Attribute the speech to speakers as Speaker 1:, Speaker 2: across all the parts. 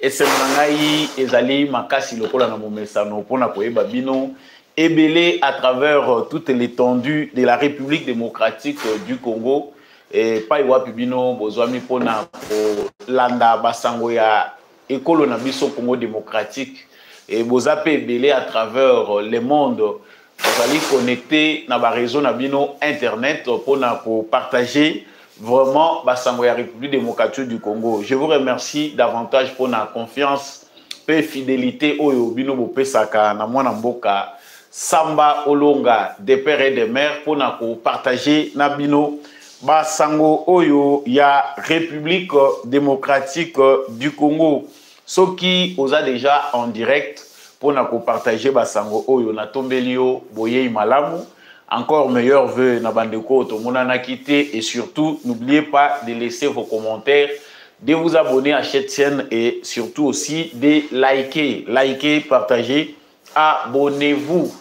Speaker 1: esemangai ezali makasi lokola na momesano pona koyeba bino ebele à travers toute l'étendue de la République démocratique du Congo et pas wapi bino bozwami pona landa basango ya ekolo na biso Congo démocratique et bozape ebele à travers le monde vous allez connecter na ba réseau na bino internet pona ko partager vraiment basango ya République démocratique du Congo. Je vous remercie davantage pour la confiance et fidélité oyo bino bopesaka na mwana mboka Samba Olonga des pères et des mères pour na ko partager na bino basango oyo ya République démocratique du Congo. Ceux qui osa déjà en direct pour na ko partager basango oyo na tombelio boye malamu. Encore meilleur vœu na bandeko tomonana quitté et surtout n'oubliez pas de laisser vos commentaires, de vous abonner à cette chaîne et surtout aussi de liker, partager, abonnez-vous.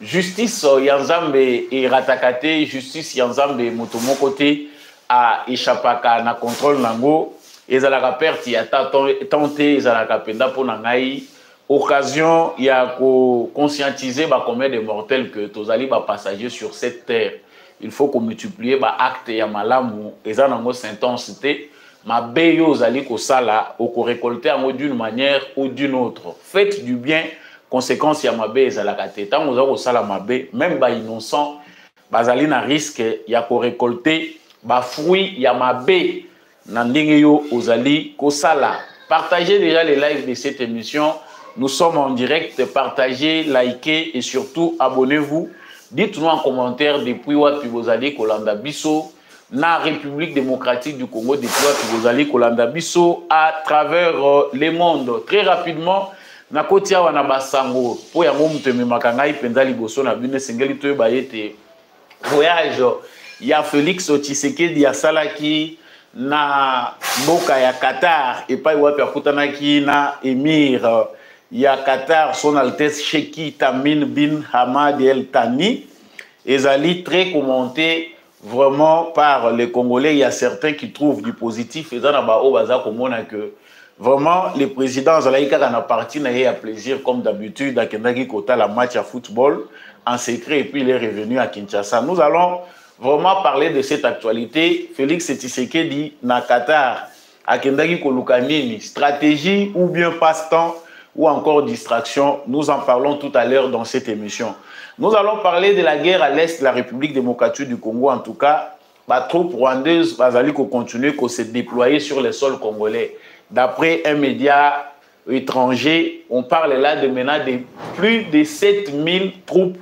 Speaker 1: Justice Yanzambe et Ratakate, justice Yanzambe Motomo côté à échappaka na contrôle nango ezalaka perte ya tenté ezalaka penda pour nangai. Occasion, il y a conscientiser combien de mortels que tous allez passager sur cette terre. Il faut qu'on multiplie les actes et malamu et ça dans intensité. Ma beyo allez ko sala ou ko récolter d'une manière ou d'une autre. Faites du bien. Conséquence ya mabe ezalaka te. Tant vous ko sala mabe même ba innocent bazali na risque ya ko récolter ba fruit ya mabe na ndenge yo ozali ko sala. Partagez déjà les lives de cette émission. Nous sommes en direct, partagez, likez et surtout abonnez-vous. Dites-nous en commentaire depuis wapi vous allez Kolanda Bisso, na République démocratique du Congo, depuis wapi vous allez Kolanda Bisso à travers le monde. Très rapidement, na kotia wana basango, po yango muteme makangai penza liboso na bine sengeli to bayete. Voyage ya Félix Tshisekedi ya salaki na mboka ya Qatar et pas wapi akutanaki na Émir il y a Qatar, son Altesse Sheikh Tamim bin Hamad El Thani. Ezali très commenté vraiment par les Congolais. Il y a certains qui trouvent du positif. Et ça, que vraiment, les présidents Zalaïka en partie n'a plaisir, comme d'habitude, à Kendaki Kota, la match à football en secret. Et puis, il est revenu à Kinshasa. Nous allons vraiment parler de cette actualité. Félix Tshisekedi na Qatar, à Kendaki Kolukanini, stratégie ou bien passe-temps ou encore distraction, nous en parlons tout à l'heure dans cette émission. Nous allons parler de la guerre à l'est de la République démocratique du Congo. En tout cas, la troupe rwandaise va continuer à se déployer sur les sols congolais. D'après un média étranger, on parle là de maintenant de plus de 7000 troupes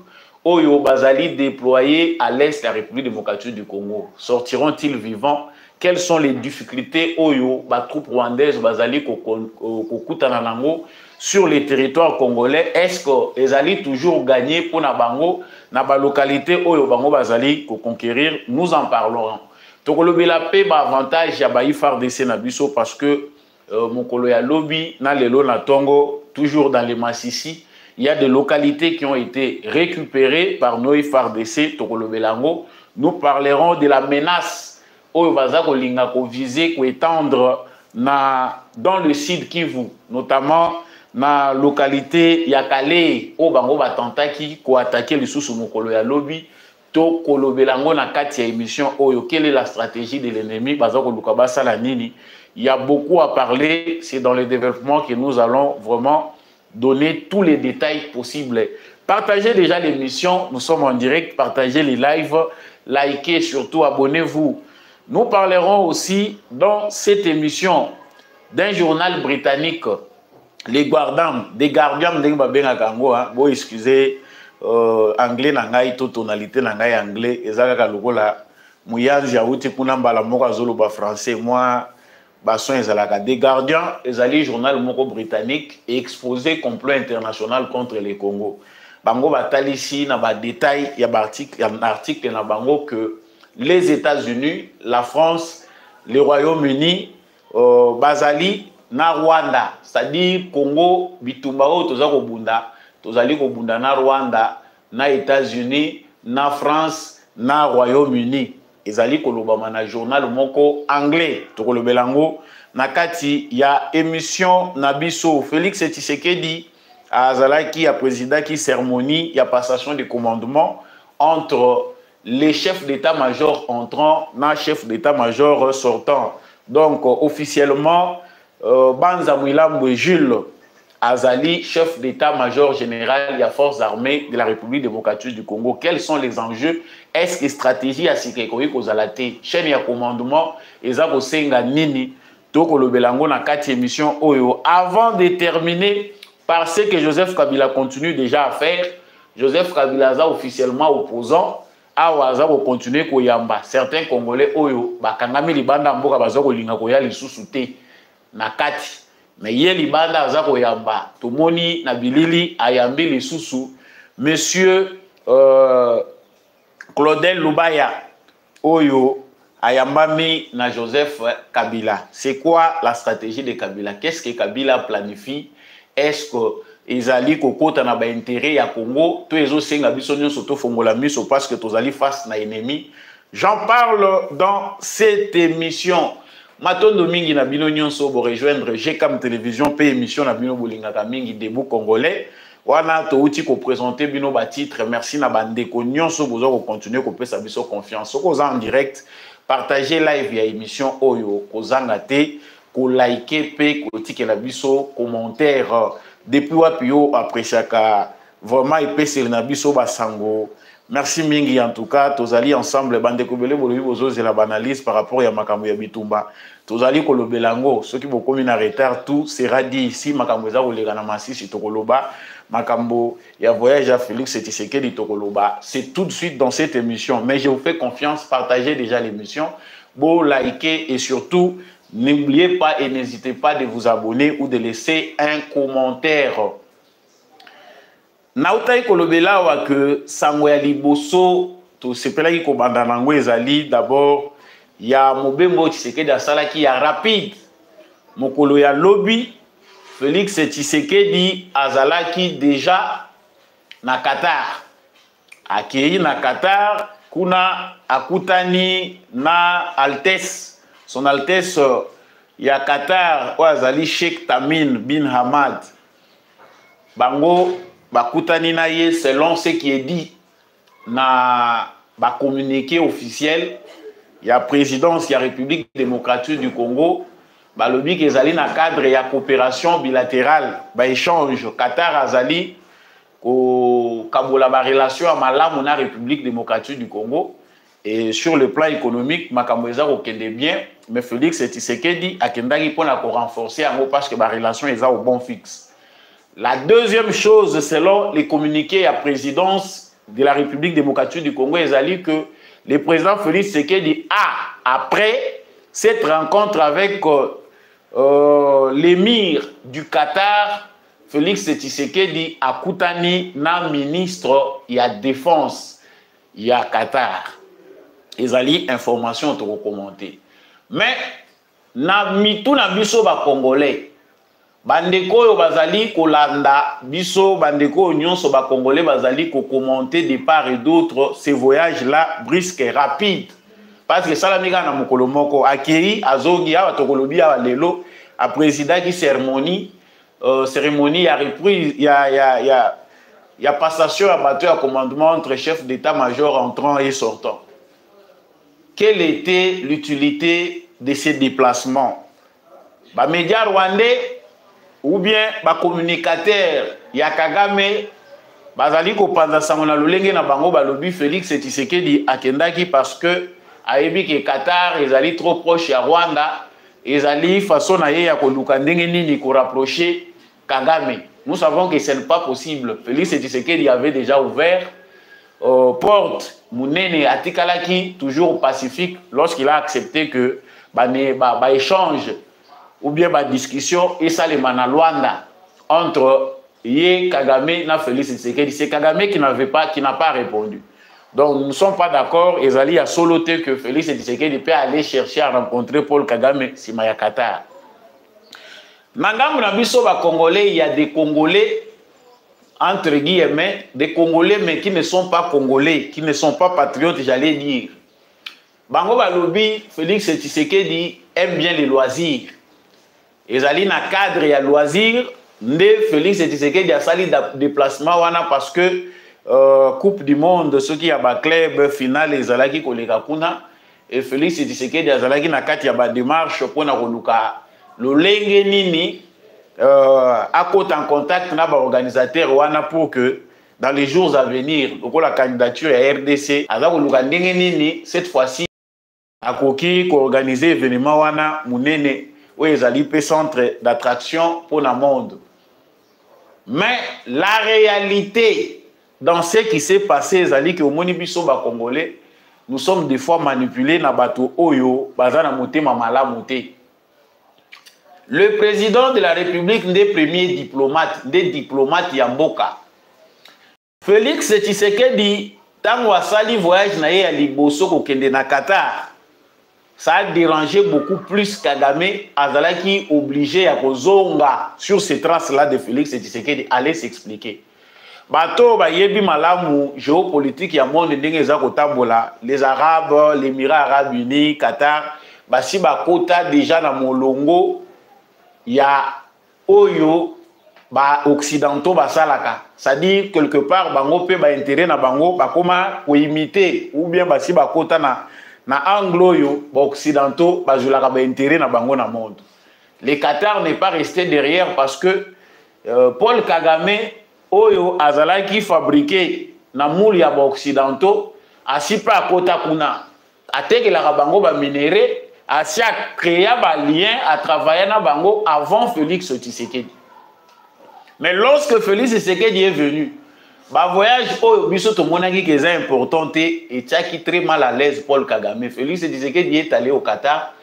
Speaker 1: Oyo Bazali déployées à l'est de la République démocratique du Congo. Sortiront-ils vivants? Quelles sont les difficultés Oyo, la troupe rwandaise Bazali Kokutananango sur les territoires congolais? Est-ce que les alliés toujours gagné pour Nabango, na ba localité Oyo Bango Bazali conquérir? Nous en parlerons. Tokolobi la paix ba avantage ya ba FARDC na biso parce que mokolo ya lobby na lelo na Tongo toujours dans les Massissi, il y a des localités qui ont été récupérées par nos FARDC Tokolobi lango. Nous parlerons de la menace Oyo Bazako linga ko viser ko étendre dans le sud Kivu, notamment na localité Yakale o bango batantaki ko attaquer le sous mokolo ya lobby to kolobelango na kati ya émission oyo. Quelle est la stratégie de l'ennemi bazako lukaba sala nini? Il y a beaucoup à parler, c'est dans le développement que nous allons vraiment donner tous les détails possibles. Partagez déjà l'émission, nous sommes en direct, partagez les lives, likez, surtout abonnez-vous. Nous parlerons aussi dans cette émission d'un journal britannique, les Guardians, des Guardians de Babengakango, bon excusez, anglais nangai, to tonalité nangai anglais, ezaka lokola muyanzi ya uti kuna mbala moko azolo ba français, moi bason ezalaka des Guardians, ezali journal moko britannique exposé complot international contre les Congo. Bango batalisi na ba détail ya ba article na bango que les États-Unis, la France, le Royaume-Uni, Bazali, na Rwanda, c'est-à-dire Congo, Bitumbao, Tozako Bunda, Tozali Bunda na Rwanda, na États-Unis, na France, na Royaume-Uni. Ezali Kolobama na journal moko anglais, Tokolobelango, nakati ya émission Nabiso Félix Tshisekedi azalaki ya président qui cérémonie ya passation de commandement entre les chefs d'état-major entrant na chef d'état-major sortant. Donc officiellement Banza Mwilambo Jules Azali, chef d'état-major général des forces armées de la République démocratique du Congo. Quels sont les enjeux? Est-ce que stratégie à Sikekoi Kozalate, chaîne ya commandement, Ezabo Senga Nini, Toko Lobelango na 4 émissions Oyo. Avant de terminer par ce que Joseph Kabila continue déjà à faire, Joseph Kabila a officiellement opposant, Awaza va continuer Koyamba. Certains Congolais Oyo, Bakangami Libanda Mboka Bazoko Linga Koya Lissusute, na kati. Mais yé libanda aza koyamba tomoni na bilili ayambi lisusu monsieur Claudel Lubaya oyo ayambami na Joseph Kabila. C'est quoi la stratégie de Kabila? Qu'est-ce que Kabila planifie? Est-ce que ezali kokota na ba intérêt ya Congo to ezo senga biso nyonso to fongola miso parce que tozali face na ennemi? J'en parle dans cette émission. Matondo mingi na bino nyonso bo rejoindre GCAM télévision pe émission na bino bolingaka mingi debout congolais wana to uti ko présenter bino ba titre merci na bandeko nyonso bozo ko continuer ko pesa biso confiance ko en direct partager live ya émission oyo ko zanga te ko liker pe ko tikela biso commentaire depuis wapio après chaque vraiment epesel na biso basango. Merci mingi en tout cas, tozali ensemble bandeko belé bolobi bozoze la banalise par rapport à makambo ya bitumba. Tozali kolobelango, ceux qui vont commis en retard, tout sera dit ici makambo za kolega na masisi tokoloba, makambo ya voyage à Félix Tshisekedi tokoloba. C'est tout de suite dans cette émission, mais je vous fais confiance, partagez déjà l'émission, bon liker et surtout n'oubliez pas et n'hésitez pas de vous abonner ou de laisser un commentaire. Nautai kolobela wa que sango ya liboso to sepela ki kobanda nango ezali d'abord ya Mobembo Tshisekedi asalaki ya rapide mokolo ya lobby Félix Tshisekedi azalaki déjà na Qatar akei na Qatar kuna akutani na Altesse son Altesse ya Qatar o azali Sheikh Tamim bin Hamad bango bakutani na ye selon ce qui est dit na ba communiqué officiel ya présidence ya République démocratique du Congo balobi ke ezali na cadre ya coopération bilatérale ba échange Qatar azali ko kabola ba relation ya malamu na République démocratique du Congo et sur le plan économique makambo eza ko kende bien mais Félix Tshisekedi akendaki pona ko renforcer yango parce que ba relation eza au bon fixe. La deuxième chose, selon les communiqués à la présidence de la République démocratique du Congo, ils ont dit que le président Félix Tshisekedi a, après cette rencontre avec l'émir du Qatar, Félix Tshisekedi a koutani na ministre y a défense y a Qatar. Ils ont dit information to commenter. Mais na mitou na biso ba congolais bandeko yo bazali kolanda biso bandeko nyonso ba congolais bazali ko commenter de part et d'autre ces voyages là brusques et rapides parce que salamika na mokolo moko akiri azogi awa tokolobi awa lelo a président qui cérémonie ya reprise ya passation à bateau à commandement entre chefs d'état-major entrant et sortant. Quelle était l'utilité de ces déplacements? Ba médias rwandais ou bien ba communicateur ya Kagame bazali ko panza sango na lolenge na bango balobi Félix Tshisekedi akendaki parce que ayebi ke Qatar ezali trop proche ya Rwanda ezali façon na ye ya koluka ndenge nini ko rapprocher Kagame. Nous savons que ce n'est pas possible. Félix Tshisekedi avait déjà ouvert porte munene atikalaki toujours pacifique lorsqu'il a accepté que ba échange ou bien la discussion et ça les na Luanda entre Ye Kagame et Félix Tshisekedi. C'est Kagame qui n'a pas répondu. Donc nous ne sommes pas d'accord. Ezali a soloté que Félix Tshisekedi peut aller chercher à rencontrer Paul Kagame si Maya Qatar. Nangamu na biso ba Congolais, il y a des Congolais entre guillemets, des Congolais mais qui ne sont pas Congolais, qui ne sont pas patriotes, j'allais dire. Bango Balobi, Félix Tshisekedi aime bien les loisirs. ezali na cadre ya loisir nde Félix Tshisekedi a sali déplacement wana parce que Coupe du Monde ceux qui a ba club final ezalaki koleka kuna et Félix Tshisekedi azalaki na kati ya ba démarche pona koluka lolenge nini akota en contact na ba organisateur wana pour que dans les jours à venir la candidature à RDC aza koluka ndenge nini cette fois-ci akoki ko organiser événement wana munene où ezali pe centre d'attraction pour le monde. Mais la réalité dans ce qui s'est passé, ezali que au moni biso ba Congolais, nous sommes des fois manipulés na bato oyo bazana motema malamu te. Le président de la République des premiers diplomates, des diplomates Yamboka. Félix Tshisekedi tango asali voyage na ye ya liboso kokende na Qatar. Ça a dérangé beaucoup plus Kagame, azalaki obligé à kozonga sur ces traces-là de Félix Tshisekedi aller s'expliquer. Bato ba yebi malamu géopolitique ya monde ndenge za kotambola, les Arabes, les Émirats Arabes Unis, Qatar, basi bakota déjà na molongo ya oyo ba occidentaux basalaka. C'est-à-dire quelque part bango pe ba intérêt na bango bakoma ko imiter ou bien basi bakota na anglo yo ba occidentaux bazulaka ba intérêt na bango na monde. Le Qatar n'est pas resté derrière parce que Paul Kagame oyo azalaki fabriqué na moule ya ba occidentaux asipa akota kuna atekelaka bango ba minéré asi a créé ba lien à travailler na bango avant Félix Tshisekedi. Mais lorsque Félix Tshisekedi est venu, bah voyage au biso to monaki qui est important et qui très mal à l'aise Paul Kagame. Félix Tshisekedi est allé au Qatar.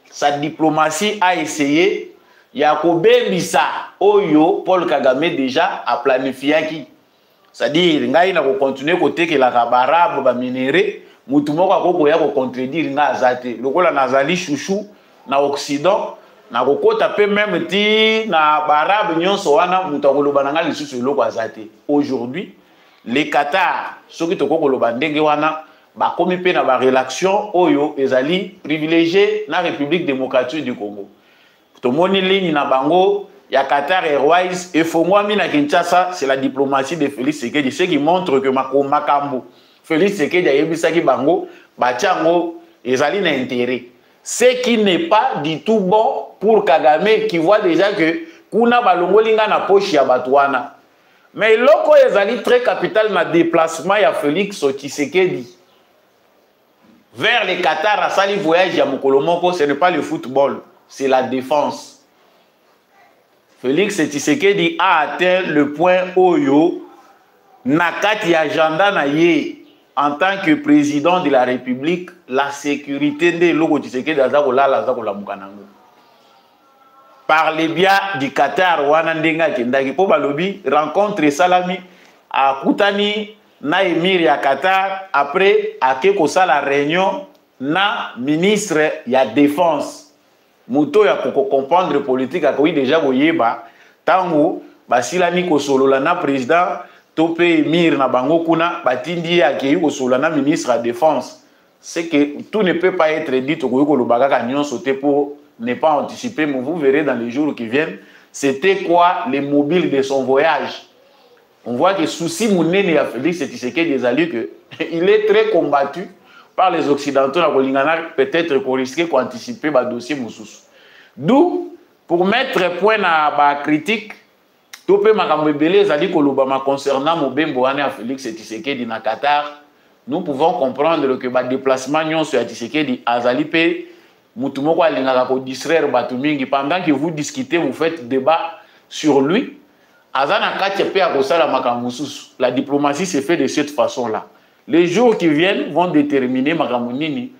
Speaker 1: Sa diplomatie a essayé. Yakobe Bisa Oyo Paul Kagame déjà a planifié qui. C'est-à-dire ngai na ko continuer côté que la Arabe ba minéré, mutu moko akoko ya ko contredire nga azate. Lokola nazali chouchou na Occident. Na kokota pe même ti na barabe nyonso wana mutakoloba nanga lisusu eloko azate. Aujourd'hui, les Qatar, ceux qui tokoloba ndenge wana ba komi pe na ba relation oyo ezali privilégié na République démocratique du Congo. Tomoni ligne na bango ya Qatar Airways et fongwami na Kinshasa, c'est la diplomatie de Félix Tshisekedi, ce qui montre que makambo Félix Tshisekedi ayebisaki bango batiango ezali na intérêt. Ce qui n'est pas du tout bon pour Kagame qui voit déjà que kuna balongolinga na poche ya batwana. Mais loko ezali très capital na déplacement ya Félix Tshisekedi vers le Qatar à sali voyage ya mokolo moko, ce n'est pas le football, c'est la défense. Félix Tshisekedi a atteint le point oyo nakati ya agenda na ye. En tant que président de la République, la sécurité de l'Ogo Tshisekedi par les biais du Qatar, Wanandenga Kendaki, pour Balobi, rencontre Salami à Koutani, na émir ya Qatar, après à Kekosa la réunion, na ministre ya défense. Mouto ya koko comprendre politique à quoi déjà Goyeba, tango, Basilani Kosolo, na président. Topé Mir na bango kuna batindi akei ko solana ministre à défense. C'est que tout ne peut pas être dit au ko lobaka nyon sauter pour ne pas anticiper, mais vous verrez dans les jours qui viennent, c'était quoi les mobiles de son voyage. On voit que souci mounene a Félix Tshisekedi des alliés que il est très combattu par les occidentaux na kolingana peut-être qu'on risquait d'anticiper ba dossier mususu. D'où pour mettre point na ba critique Topé Makambebele Zali Kolobama concernant Mobembo à Félix Tshisekedi na Qatar, nous pouvons comprendre que le déplacement nyon sur Tshisekedi Azali pe mutumoko alingaka ko distraire batumingi pendant que vous discutez, vous faites débat sur lui. Azana kati pe akosala makamususu. La diplomatie se fait de cette façon-là. Les jours qui viennent vont déterminer makamunini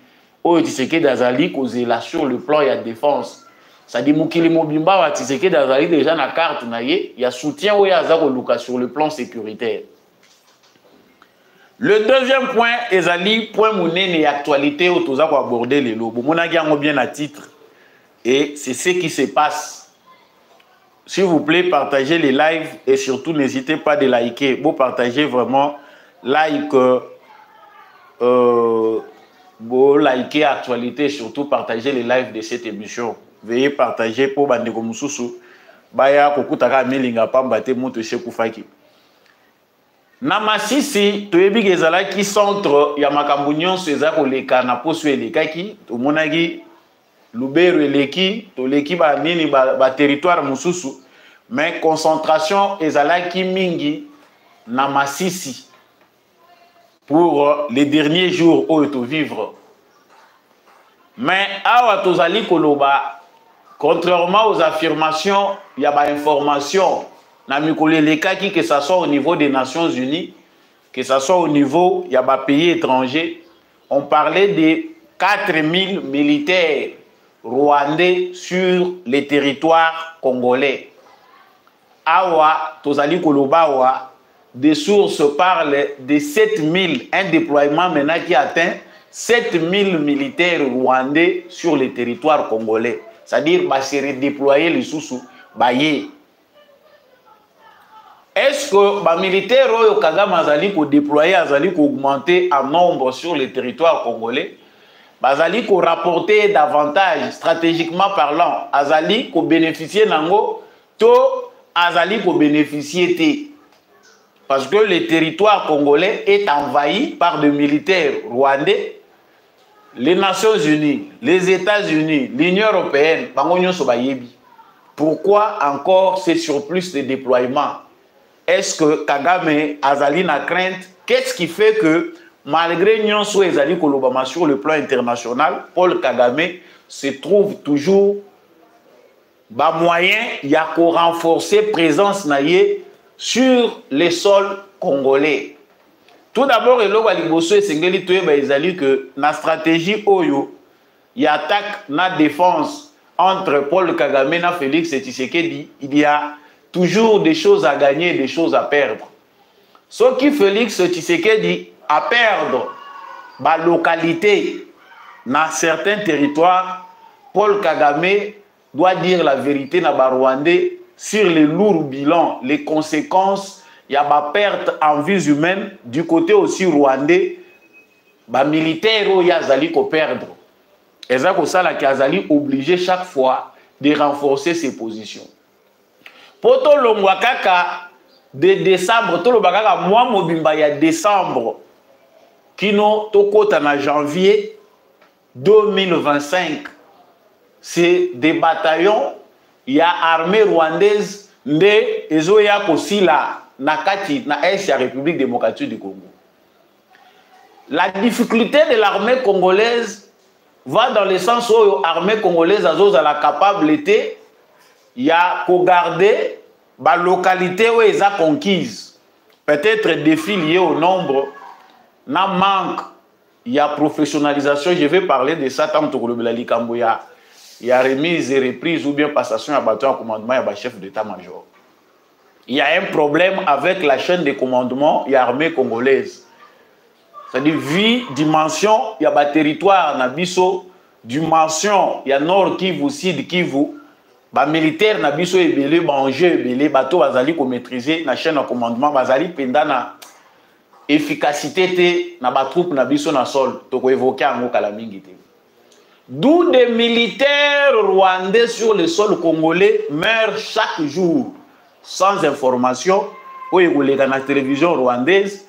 Speaker 1: o Tshisekedi Azali kozela sur le plan ya défense. Ça dit Moukili Mobimba wa Tshisekedi azali déjà na carte na ye, il y a soutien au Yazako Luka sur le plan sécuritaire. Le deuxième point, ezali point monene et actualité au toza ko aborder les lobo. Monagi ango bien à titre et c'est ce qui se passe. S'il vous plaît, partagez les lives et surtout n'hésitez pas de liker. Vous partagez vraiment like liker actualité et surtout partagez les lives de cette émission. veuillez partager pour bandeko mususu baya kokutaka melinga pamba te moto shekufaki. Na Masisi toyebi ezalaki centre ya makambo nyonso eza koleka na poso elekaki tomonaki Lubero eleki toleki ba nini ba territoire mususu mais concentration ezalaki mingi na Masisi pour les derniers jours où to vivre. Mais awa tozali koloba contrairement aux affirmations il y a ba information na mikolo elekaki que ça soit au niveau des Nations Unies, que ça soit au niveau il y a ba pays étrangers, on parlait de 4000 militaires rwandais sur les territoires congolais. Awa tozali koloba awa des sources parlent de 7000, un déploiement maintenant qui atteint 7000 militaires rwandais sur le territoire congolais. C'est-à-dire bah, se redéployer les sous baye. Est-ce que les militaires au Kagame azali ko déployer, azali ko augmenter en nombre sur le territoire congolais? Azali ko rapporter davantage stratégiquement parlant, azali ko bénéficier nango to azali ko bénéficier té. Parce que le territoire congolais est envahi par des militaires rwandais. Les Nations Unies, les États-Unis, l'Union européenne, pourquoi encore ces surplus de déploiement? Est-ce que Kagame azali na crainte? Qu'est-ce qui fait que malgré Nyonso ezali kolobama sur le plan international, Paul Kagame se trouve toujours ba moyen ya ko renforcer présence naie sur les sols congolais? Tout d'abord, il y que la stratégie Oyo, il y a attaque, la défense entre Paul Kagame et Félix Tshisekedi, il y a toujours des choses à gagner et des choses à perdre. Ce qui Félix Tshisekedi a perdre la localité dans certains territoires, Paul Kagame doit dire la vérité dans le Rwandais sur les lourds bilans, les conséquences. Il y a une perte en vies humaines du côté aussi rwandais. Les militaires qui ont perdre. Et c'est pour ça qu'ils sont obligés chaque fois de renforcer ses positions. Pour tout le mois de décembre, tout le mois mobimba il y a décembre, qui nous en janvier 2025. C'est des bataillons, il y a armée rwandaise, mais ils ont aussi là. Nakati, na est la République démocratique du Congo. La difficulté de l'armée congolaise va dans le sens où l'armée congolaise a la capacité de garder la localité où elle a conquise. Peut-être défi lié au nombre, n'a manque, il y a professionnalisation. Je vais parler de ça tant que il y a remise et reprise ou bien passation à bâton à commandement et à chef d'état-major. Il y a un problème avec la chaîne de commandement et l'armée congolaise. C'est-à-dire, vie, dimension, il y a des territoires, Nabiso, dimension, il y a Nord Kivu, Sud Kivu, les militaires, Nabiso, et belé, enjeu, belé, bateau, bazali, ko maîtriser la chaîne de commandement, bazali, pendant efficacité, na ba troupe, Nabiso, na sol, toko évoquer en mot kalamingité. D'où des militaires rwandais sur le sol congolais meurent chaque jour. Sans information, où il y a la télévision rwandaise,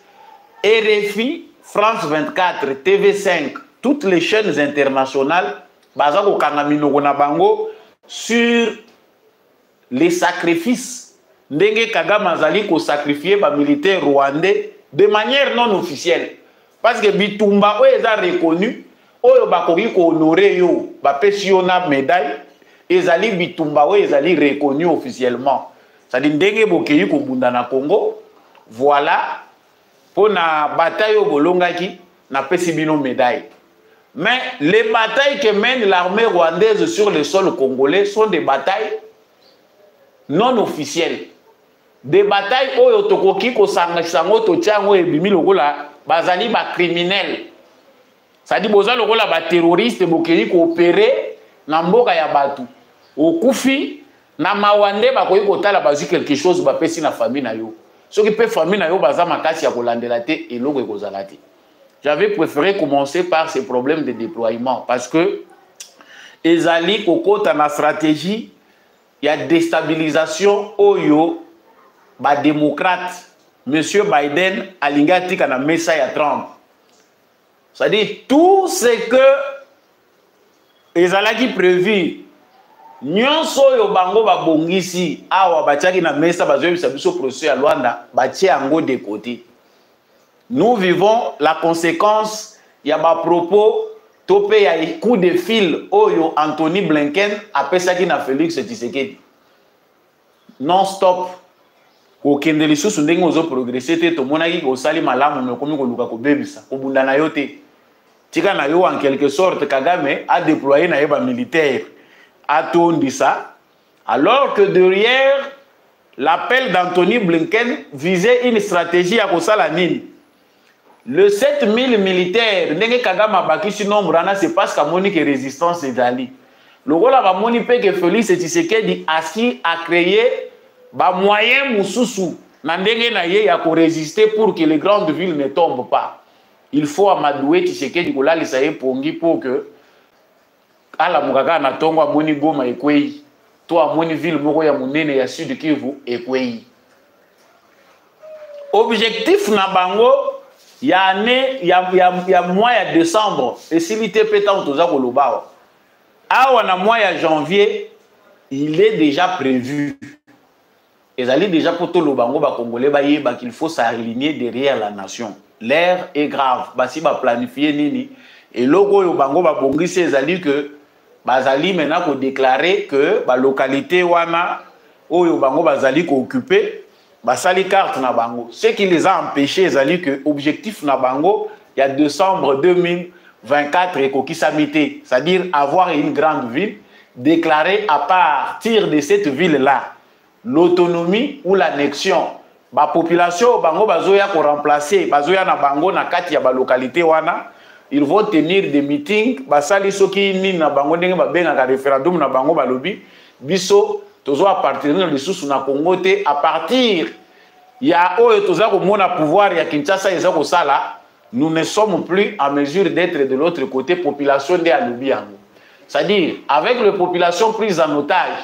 Speaker 1: RFI, France 24, TV5, toutes les chaînes internationales, sur les sacrifices. Ndenge Kagame azali ko sacrifier les militaires rwandais de manière non officielle. Parce que Bitumba, où ils ont reconnu, où ils ont honoré, ils ont une médaille, ils ont Bitumba, où ils ont reconnu officiellement. C'est-à-dire ndenge bokeyi ko bunda na Congo, voilà, pour la bataille au Bolongaki, na pesibino médaille. Mais les batailles que mène l'armée rwandaise sur le sol congolais sont des batailles non officielles. Des batailles où yotokoki ko sango to tiango e bimi lokola bazali ba criminels. C'est-à-dire boza lokola ba terroristes bokeyi ko opérer na mboka ya batu. Okufi na mawande bakoyi kotala bazu quelque chose bapesi na famille na yo. Ce qui peut famille na yo baza makasi ya kolandela te eloko ekozala te. J'avais préféré commencer par ces problèmes de déploiement parce que ezali kokota na stratégie ya déstabilisation oyo ba démocrate monsieur Biden alingi atika na mesa ya Trump. C'est-à-dire tout ce que ezalaki prévu nyonso oyo bango babongisi awa batiaki na mesa bazoyebisa biso procès ya Luanda batie yango de côté. Nous vivons la conséquence ya ba propos topé ya coup de fil oyo Anthony Blinken apesaki na Félix Tshisekedi. Non stop. Okende lisusu ndenge ozo progresser te tomonaki kosali malamu mekomi koluka kobebisa kobunda na yo te. Tika na yo en quelque sorte Kagame a déployé na yeba militaire à Tondisa, alors que derrière l'appel d'Anthony Blinken visait une stratégie à kosala nini. Le 7000 militaires, ndenge Kagame bakisi nombre ana c'est parce que moni que résistance ezali. Lokola ba moni pe que Félix Tshisekedi aski a créé ba moyen mususu na ndenge na ye ya ko résister pour que les grandes villes ne tombent pas. Il faut amadouer Tshisekedi kolalisa ye pongi pour que ala mukaka na tongo amoni Goma ekwei to amoni ville moko ya munene ya Sud Kivu ekwei. Objectif na bango ya année ya mois ya décembre et s'il était pétant toza koloba awa na mois ya janvier il est déjà prévu. Ezali déjà pour tout le bango ba congolais ba yeba qu'il faut s'aligner derrière la nation. L'air est grave. Basi ba planifier nini et logo yo bango ba bongisi ezali que bazali maintenant ko déclarer que ba localité wana oyo bango bazali ko occuper basali carte na bango. Ce qui les a empêchés ezali que objectif na bango il y a décembre 2024 et kokisamité, c'est-à-dire avoir une grande ville, déclarer à partir de cette ville là l'autonomie ou l'annexion. Ba population bango bazoya ko remplacer bazoya na bango na kati ya ba localité wana. Ils vont tenir des meetings basali soki ni na bango ndenge ba benga ka référendum na bango balobi biso tozo appartenir lisusu na Congo te à partir ya oyo toza ko mona pouvoir ya Kinshasa eza ko sala. Nous ne sommes plus en mesure d'être de l'autre côté population de alobi yango. C'est-à-dire avec les populations prises en otage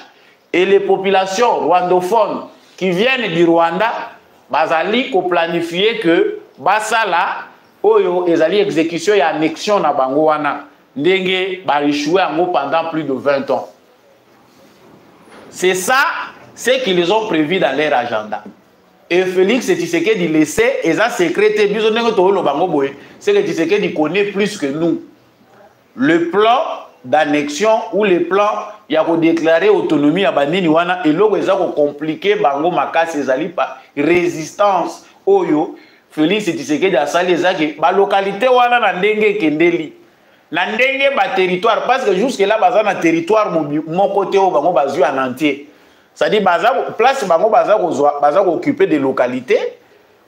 Speaker 1: et les populations rwandophones qui viennent du Rwanda, bazali ko planifier que basala oyo ezali exécution ya annexion na bango wana ndenge ba échoué yango pendant plus de 20 ans. C'est ça ce qu'ils ont prévu dans leur agenda. Et Félix Tshisekedi laissait et ça secrété biso ndenge to lo bango boye, c'est que Tshisekedi connaît plus que nous le plan d'annexion ou le plan ya ko déclarer autonomie à banini wana et loko eza ko compliquer bango makasi ezali pa résistance oyo Félix Tshisekedi asali ezaki ba localité wana na ndenge kendeli na ndenge ba territoire parce que jusque là baza na territoire mon côté au bango bazu en entier, c'est-à-dire baza place bango baza ko occuper des localités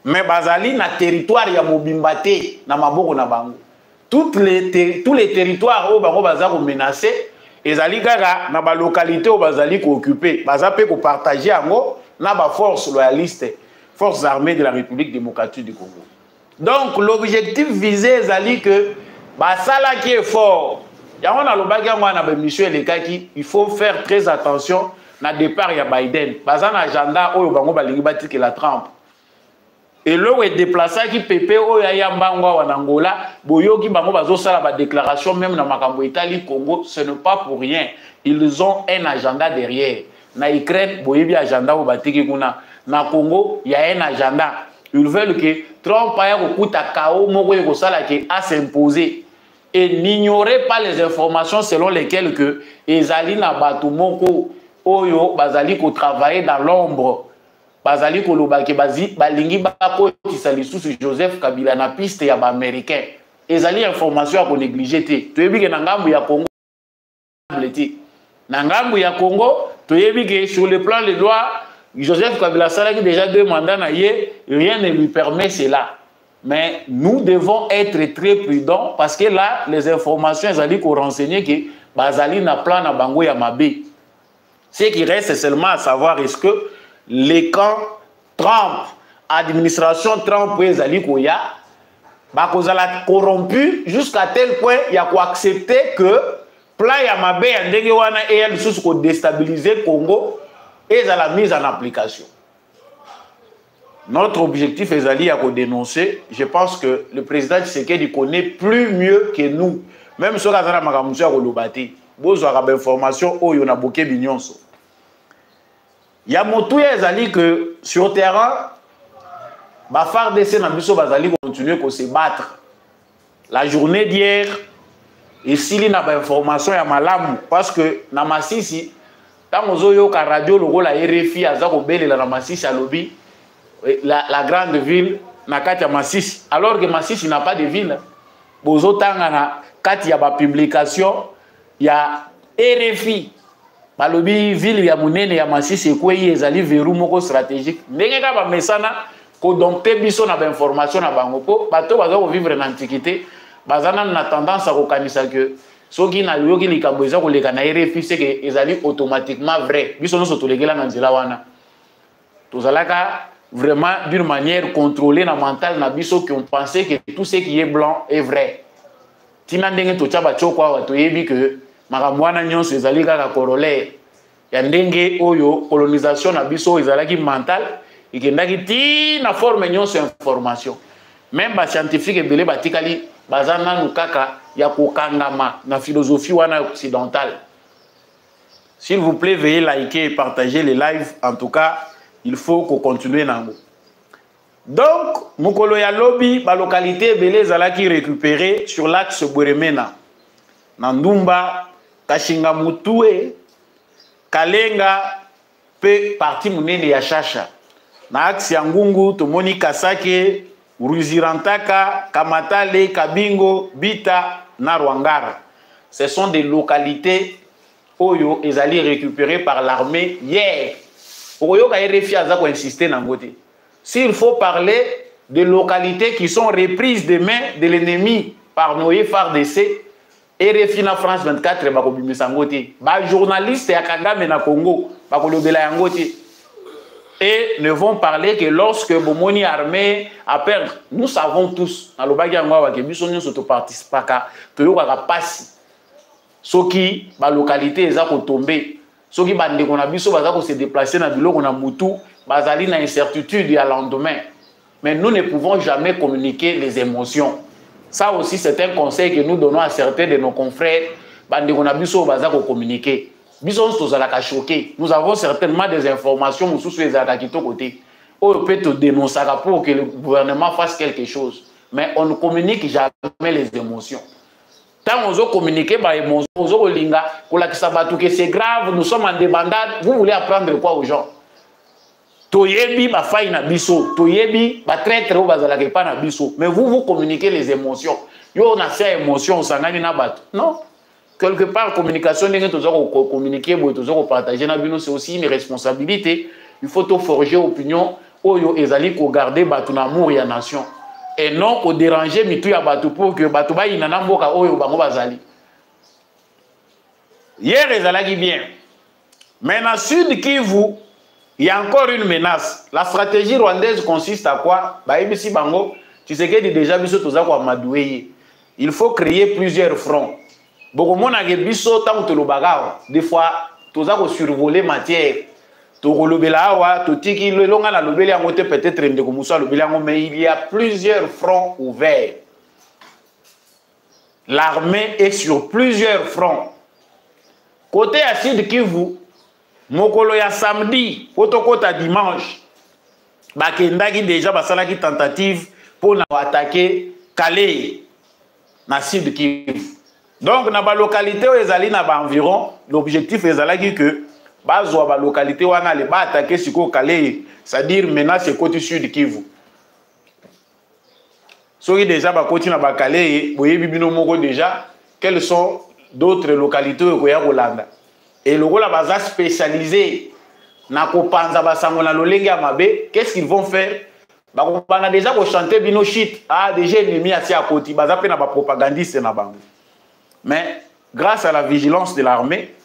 Speaker 1: mais bazali na territoire ya mobimbate na maboko na bango. Tous les territoires où bango baza ko menacer ezali kaka na ba localité où bazali ko occuper baza pe ko partager yango na ba force loyaliste forces armées de la République démocratique du Congo. Donc l'objectif visé ezali que basala qui est fort yango na lobaki yango na ba mission elekaki il faut faire très attention na départ ya Biden baza na agenda oyo bango balingi batiki la Trump. Et l'eau est déplacé qui pépé au Yayambango en Angola, Boyoki Bango Bazo Sala ba déclaration même dans Makambo Italie Congo, ce n'est pas pour rien. Ils ont un agenda derrière. Na Ukraine, Boyebi agenda au Batiki Kuna. Na Congo, il y a un agenda. Ils veulent que Trump ait un coup de chaos, Moko Sala qui a s'imposer. Et n'ignorez pas les informations selon lesquelles que Ezali na Batu Moko Oyo Bazali ko travailler dans l'ombre. Bazali kolobaki bazi balingi bako tisalisusu Joseph Kabila na piste ya ba américain ezali information ya ko négliger te toyebike na ngambu ya Congo na ngambu ya Congo toyebike sur le plan de loi Joseph Kabila salaki déjà 2 mandats na ye, rien ne lui permet cela, mais nous devons être très prudents parce que là les informations ezali ko renseigner que bazali na plan na bango ya mabe. Ce qui reste seulement à savoir est-ce que les camps Trump, administration Trump et Zali Koya, bah, corrompu jusqu'à tel point il y a quoi accepter que plan ya mabe ya ndenge wana et elle sous ko déstabiliser Congo et à la mise en application. Notre objectif est à dénoncer. Je pense que le président Tshisekedi connaît plus mieux que nous. Même si on a des informations, on a beaucoup de il y a que sur le terrain, les FARDC continuent à se battre. La journée d'hier, et s'il y a des informations, il y a malam parce que dans Massissi, quand on a radio, le la RFI, la Massissi à lobby. La grande ville Nakatia Massis, alors que Massis n'a pas de ville. Bozotanga Kati ya ba publication, il y a RFI. Balobi ville ya munene ya Massis ekweyi ezali verrou moko stratégique. Ndenge ka ba mesana ko dompter biso na ba information na bango po bato baza ko vivre na antiquité, bazana na tendance à ko kanisa que soki na yoki likambo eza ko leka na RFI c'est que ezali automatiquement vrai. Biso no soto legela na nzela wana. Tozalaka vraiment d'une manière contrôlée na mentale na biso qui ont pensé que tout ce qui est blanc est vrai. Tina ndenge to tshaba chokwa wa to yebi que makamwana nyonso ezali kaka corollaire ya ndenge oyo colonisation na biso ezalaki mental ikendaki ti na forme nyonso information. Même ba scientifique ebele batikali bazana nukaka ya kokangama na philosophie wana occidentale. S'il vous plaît, veuillez liker et partager les lives. En tout cas, il faut qu'on continue nango. Donc, Mukolo ya lobby, la localité belé zalaki récupérée sur l'axe Bweremena. Nandumba, Kashinga Mutue, Kalenga, pe parti munene ya Chacha. Na axe ya Ngungu, Tomoni Kasake, Ruzirantaka, Kamatale, Kabingo, Bita, Narwangara. Ce sont des localités Oyo ezali récupérées par l'armée hier. S'il faut parler de localités qui sont reprises des mains de l'ennemi par nos FARDC, RFI na France 24, les journalistes à Kagame na Congo, et ne vont parler que lorsque Bomoni armée a perdu. Nous savons tous, dans le bagage que nous sommes participants, que nous avons passé. Ce qui, la localité, est tombé. Ceux qui se déplacer dans le biloko na mutu, bazali na incertitude à lendemain. Mais nous ne pouvons jamais communiquer les émotions. Ça aussi, c'est un conseil que nous donnons à certains de nos confrères. Communiquer. Nous avons certainement des informations sur les attaques côté. On peut te dénoncer pour que le gouvernement fasse quelque chose. Mais on ne communique jamais les émotions. Tant on veut communiquer, c'est grave, nous sommes en débandade, vous voulez apprendre quoi aux gens? Toyebi, ba faille na biso, toyebi, ba traître ou bazalake pas na biso. Mais vous communiquez les émotions. Yo on a fait émotion, on s'engage na bat. Non. Quelque part, communication, communiquer, partager, c'est aussi une responsabilité. Il faut tout forger opinion, oyo ezali ko garder batu na amour ya nation. Et non au déranger mitu ya batu pour que batu ba inana mboka oyo bango bazali. Hier ezalaki bien. Mais dans Sud Kivu, il y a encore une menace. La stratégie rwandaise consiste à quoi? Ba ibisi bango, tu sais que déjà biso toza ko madoué. Il faut créer plusieurs fronts. Bokomona ke biso tant que le bagarre, des fois toza ko survoler matière. Mais il y a plusieurs fronts ouverts. L'armée est sur plusieurs fronts. Côté à Sud Kivu, mokolo ya samedi, kota dimanche, bakendaki déjà basalaki tentative pour attaquer Calais na Sud Kivu. Donc na ba localité ezali na ba environ, l'objectif ezalaki que bazwa ba localité wana le ba attaquer siko Calais, c'est-à-dire menace côté Sud Kivu. Soki déjà ba côté na ba Calais, boyebi bino moko déjà quelles sont d'autres localités ko ya Kolanda. Et le rôle baza spécialisé na ko panza basango na lolenge ya mabe, qu'est-ce qu'ils vont faire? Ba bana déjà ko chanter bino shit, ah déjà ennemi à tia côté, baza pe na ba propagandiste na bango. Mais grâce à la vigilance de l'armée,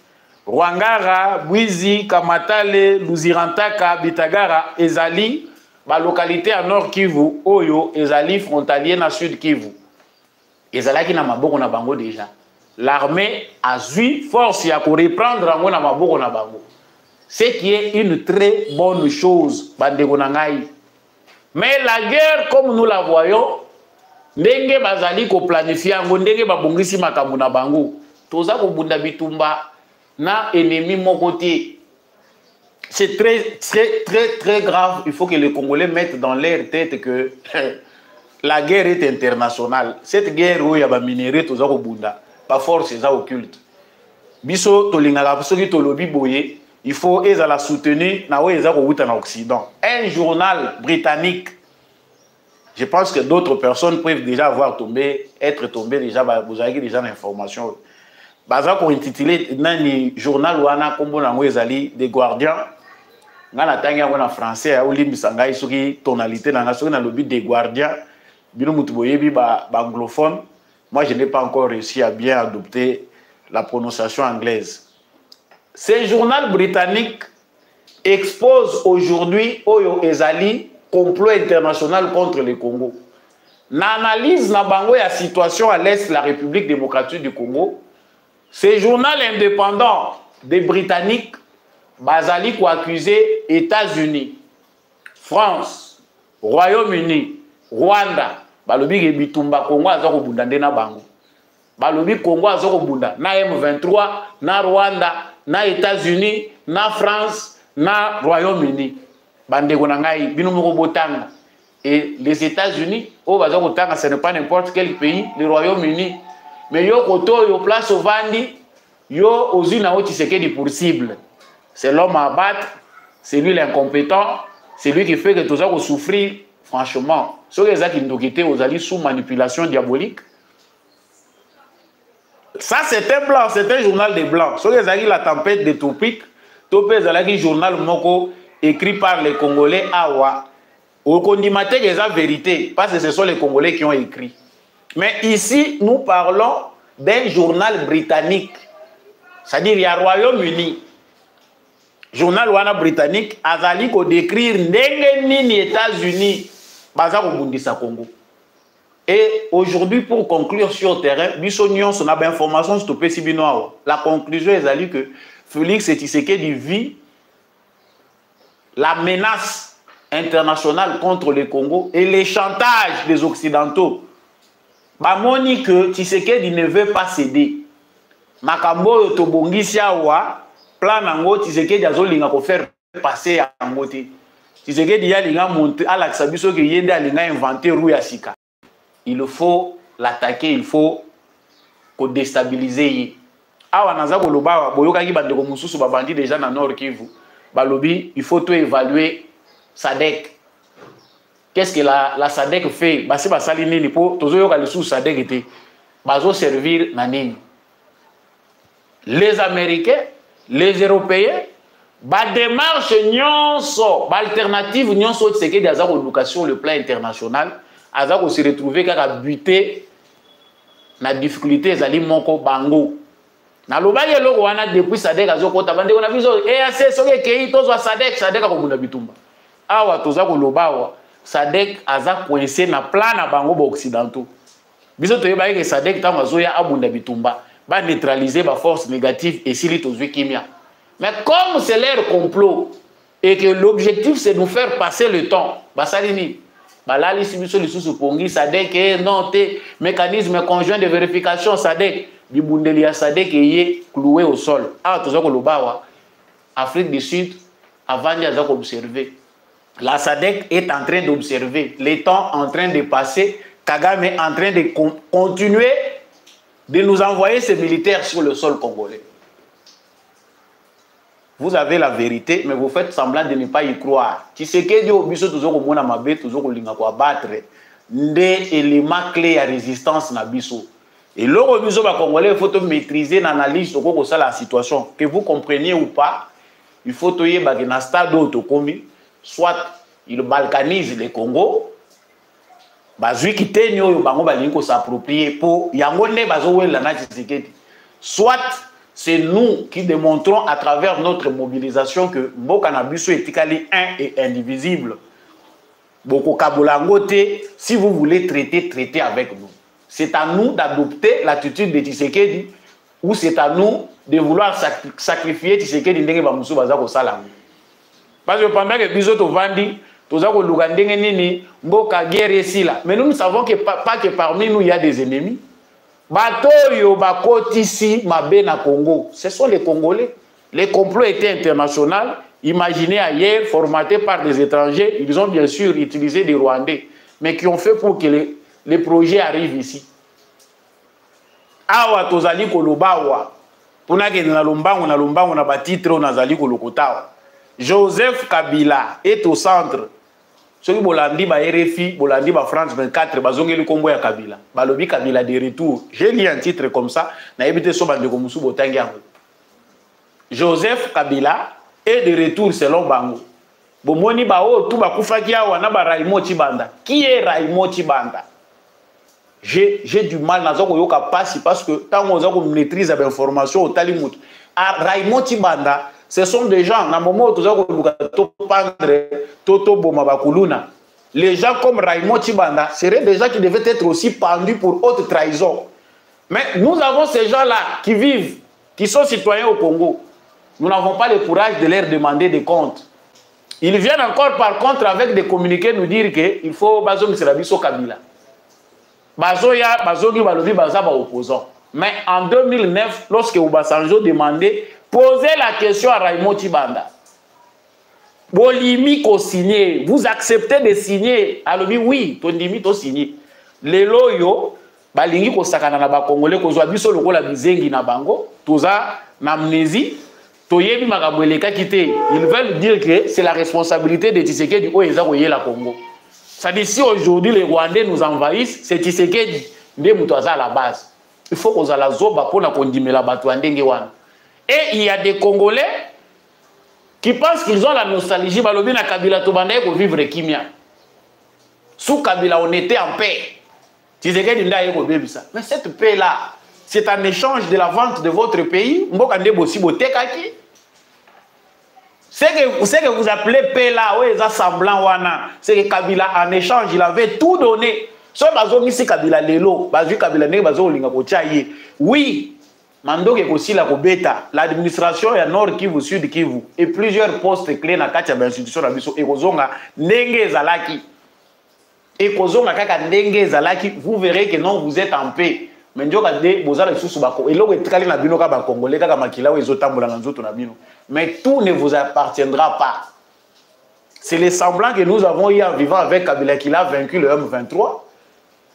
Speaker 1: Rwangara, Bwizi, Kamatale, Luzirantaka, Bitagara, Ezali, la localité à Nord Kivu, Oyo, Ezali, frontalier na Sud Kivu. Ezala qui n'a pas beaucoup na bango déjà. l'armée a eu force à reprendre en na maboko na bango. Ce qui est une très bonne chose, bandeko na ngai. Mais la guerre, comme nous la voyons, ndenge bazali ko planifier ngo ndenge babongisi makambo na bango. Toza ko bunda bitumba na ennemi moko te. C'est très grave. Il faut que les Congolais mettent dans leur tête que la guerre est internationale. Cette guerre où il y a des minéraux, toza ko bunda. Pas force ça occulte. Biso tolingaka soki tolobi boye, il faut la soutenir na weza ko wuta na Occident. Un journal britannique, je pense que d'autres personnes peuvent déjà être tombées déjà, vous avez déjà l'information. Baza ko intitulé nani journal wana kombo na ngwezali des Guardians. Ngana tanga ngona français a olimbisa ngai soki tonalité na soki na lobi des Guardians. Bino mutu boyebi ba anglophone. Moi, je n'ai pas encore réussi à bien adopter la prononciation anglaise. Ce journal britannique expose aujourd'hui Oyo Ezali complot international contre le Congo. N'analyse na bango la situation à l'est de la République démocratique du Congo. Ce journal indépendant des Britanniques bazali ko accusé États-Unis, France, Royaume-Uni, Rwanda. Balobi ke bitumba Congo azako bunda ndena bango. Balobi Congo azako bunda na M23, na Rwanda, na États-Unis, na France, na Royaume-Uni. Bandeko na ngai bino moko botanga. Et les États-Unis, oh bazako tanga, ce n'est pas n'importe quel pays, le Royaume-Uni. Mais yo koto yo place au vandi, yo ozina o Tshisekedi pour cible. C'est l'homme à battre, c'est lui l'incompétent, c'est lui qui fait que tout ça souffrir. Franchement, ceux qui ont sous manipulation diabolique, ça c'est un blanc, c'est un journal des blancs. Ceux qui ont la tempête des tropiques, c'est un journal moko écrit par les Congolais Awa. Au condimate des vérité, parce que ce sont les Congolais qui ont écrit. Mais ici, nous parlons d'un journal britannique, c'est-à-dire il y a Royaume-Uni. Journal wana britannique, azali ko décrire ndenge nini États-Unis. Congo. Et aujourd'hui, pour conclure sur le terrain, on a une information sur le la conclusion est que Félix Tshisekedi vit la menace internationale contre le Congo et les chantages des Occidentaux. Bamoni que Tshisekedi ne veut pas céder. Makambo Tobongisi Awa, plan nango Tshisekedi azolinga ko faire passer à Angote. Tshisekedi yalinga monter à l'Aksabiso que yende alinga inventer roue ya sika. Il faut l'attaquer, il faut ko déstabiliser. Awa naza ko loba boyoka ki bandeko mususu babandi déjà na Nord Kivu. Balobi, il faut tout évaluer SADC. Qu'est-ce que la SADC fait? Basi basali nini po tozoyoka le sous SADC était bazo servir na nini? Les Américains, les Européens, ba démarche nyonso, ba alternative nyonso Tshisekedi aza ko luka sur le plan international, aza ko se retrouver kaka buté na difficulté ezali moko bango. Na lobaki eloko wana depuis SADC azokota bande kona biso EAC soki ekei tozwa SADC ko bunda bitumba. Awa toza ko lobawa SADC aza coincé na plan na bango ba occidentaux. Biso toyeba ke SADC tango azoya abunda bitumba ba neutraliser ba force négative et sili tozwi kimia. Mais comme c'est leur complot et que l'objectif c'est de nous faire passer le temps, basalini balali sibiso lisusu pongi SADC non te mécanisme conjoint de vérification SADC bibundeli ya SADC est cloué au sol. Ah tozako lobawa Afrique du Sud avant d'y observer. La SADC est en train d'observer les temps en train de passer. Kagame est en train de continuer de nous envoyer ses militaires sur le sol congolais. Vous avez la vérité, mais vous faites semblant de ne pas y croire. Tshisekedi obiso tozoko mona mabe tozoko linga ko abattre des éléments clés à résistance na biso. Et l'euro biso ba congolais il faut maîtriser l'analyse de ça la situation que vous compreniez ou pas. Il faut toyer ba na stade auto combi soit il balkanise le Congo bazui kiteni oyo bango balingi ko s'approprier pour yango ne bazo wela na Tshisekedi. Soit c'est nous qui démontrons à travers notre mobilisation que Mboka na biso etikali un et indivisible. Boko kabolangote, si vous voulez traiter, traitez avec nous. C'est à nous d'adopter l'attitude de Tshisekedi ou c'est à nous de vouloir sacrifier Tshisekedi ndenge bamusu baza ko sala. Parce que pendant que biso to vandi, toza ko luka ndenge nini mboka guerre esila. Mais nous savons que pas que parmi nous il y a des ennemis. Bato yo bakotisi mabe na Congo, ce sont les Congolais. Les complots étaient internationaux, imaginés ailleurs, formatés par des étrangers. Ils ont bien sûr utilisé des Rwandais, mais qui ont fait pour que les projets arrivent ici. Awa tozali kolobawa, pona ke na lombango na batitre nazali kolokotawa. Joseph Kabila est au centre. Soki bolandi ba RFI, bolandi ba France 24, bazongeli kombo ya Kabila. Balobi Kabila de retour. J'ai lu un titre comme ça, na ebité so bande ko musu botangi yango. Joseph Kabila est de retour selon Bango. Bomoni bao tout bakufaki awa na ba Raymond Tshibanda. Qui est Raymond Tshibanda? J'ai du mal na zoko yoka pasi parce que tant on zoko maîtrise l'information au Talimut. Raymond Tshibanda, ce sont des gens na moment où zoko to pendre toto boma bakuluna. Les gens comme Raymond Tshibanda seraient des gens qui devaient être aussi pendus pour haute trahison. Mais nous avons ces gens-là qui vivent, qui sont citoyens au Congo. Nous n'avons pas le courage de leur demander des comptes. Ils viennent encore par contre avec des communiqués nous dire qu'il faut Bazoum Serabiso Kabila. Bazoya, Bazogi Balobi Bazaba opposant. Mais en 2009, lorsque Obasanjo demandait, posez la question à Raymond Tshibanda. Bolimi ko signé, vous acceptez de signer? Alors oui, ton limite au signé. Les loyo, balingi ko sakana na ba Congolais ko zwa biso lokola bizengi na bango, toza na amnésie. Ils veulent dire que c'est la responsabilité de Tshisekedi au la Congo. C'est-à-dire si aujourd'hui les Rwandais nous envahissent, c'est Tshisekedi à la base. Il faut qu'on ait la zoba pour la batouandenge. Et il y a des Congolais qui pensent qu'ils ont la nostalgie. Balobi na Kabila Tobanda pour vivre Kimia. Sous Kabila, on était en paix. Tshisekedi nda yeko bebi ça. Mais cette paix-là, c'est un échange de la vente de votre pays. Mbokande bosi botekaki. C'est que vous appelez paix là, oui, ça semblant wana. C'est que Kabila en échange, il avait tout donné. So bazo misi Kabila lelo, bazo Kabila ne bazo linga kochaye. Oui, mando ke kosi la kobeta, l'administration ya Nord Kivu, Sud Kivu et plusieurs postes clés na kati ya institution na biso ekozonga ndenge ezalaki. Ekozonga kaka ndenge ezalaki, vous verrez que non, vous êtes en paix. Mais tout ne vous appartiendra pas. C'est les semblants que nous avons eu en vivant avec Kabila qu'il a vaincu le M23.